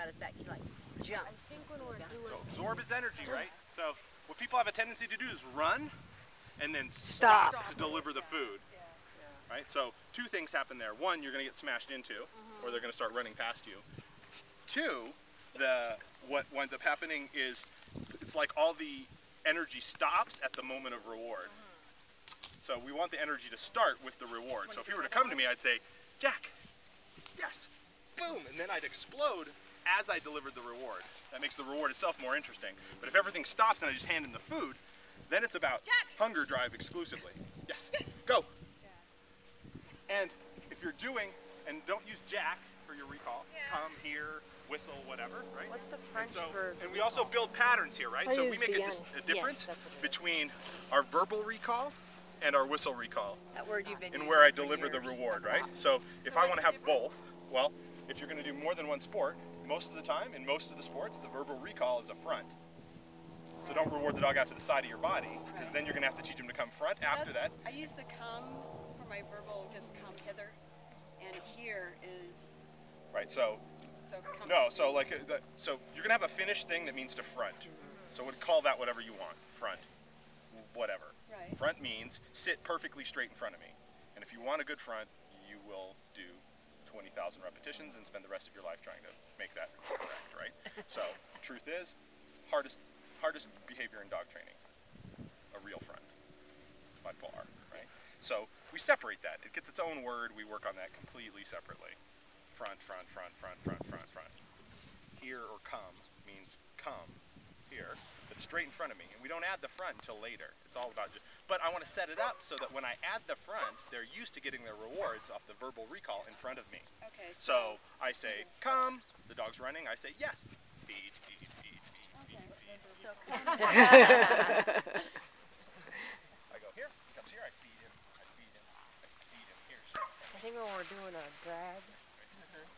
about is that he like jumps. I think when we're doing... So absorb is energy, right? So what people have a tendency to do is run and then stop to deliver the food. Right? So two things happen there. One, you're going to get smashed into, or they're going to start running past you. Two, what winds up happening is it's like all the energy stops at the moment of reward. So we want the energy to start with the reward. So if he were to come to me, I'd say, Jack, yes, boom, and then I'd explode as I delivered the reward. That makes the reward itself more interesting. But if everything stops and I just hand him the food, then it's about hunger drive exclusively. Yes, go. And if you're doing, and don't use Jack for your recall, come here, whistle, whatever, right? What's the French for... And we also build patterns here, right? So we make a difference between our verbal recall and our whistle recall. That word you've been and where I deliver the reward, right? So if I want to have both, well, if you're going to do more than one sport, most of the time, in most of the sports, the verbal recall is a front. So don't reward the dog out to the side of your body, because then you're going to have to teach him to come front after that. I use the come for my verbal, just come hither, and here is... Right, so... No, so like, so you're gonna have a finished thing that means to front. So we'd call that whatever you want, front, whatever. Right. Front means sit perfectly straight in front of me. And if you want a good front, you will do 20,000 repetitions and spend the rest of your life trying to make that correct, right? So truth is, hardest behavior in dog training, a real front, by far, right? So we separate that. It gets its own word. We work on that completely separately. Front, front, front, front, front, front, front. Here or come means come here, but straight in front of me. And we don't add the front until later. It's all about just, but I want to set it up so that when I add the front, they're used to getting their rewards off the verbal recall in front of me. Okay. So I say, come, the dog's running, I say, yes. Feed, feed, feed, feed, feed, feed. So I go here, he comes here, I feed him, I feed him, I feed him here. I think when we're doing a drag...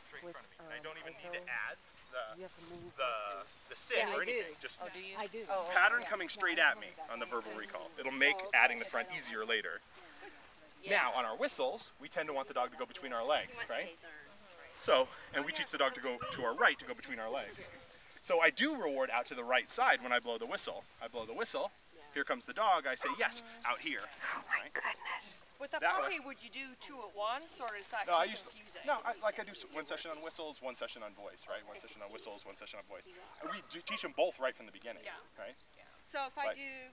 Straight in front of me. And I don't even need to add you have to move the sit or anything. Just do you? I do. pattern coming straight at me on the verbal recall. It'll make adding the front easier later. Now on our whistles, we tend to want the dog to go between our legs, right? So, and we teach the dog to go to our right to go between our legs. So I do reward out to the right side when I blow the whistle. I blow the whistle. Here comes the dog. I say yes, out here. Oh my goodness. with a puppy, would you do two at once, or is that too confusing? I do one session on whistles, one session on voice, right? One session on whistles, one session on voice. And we teach them both right from the beginning, right? So if I do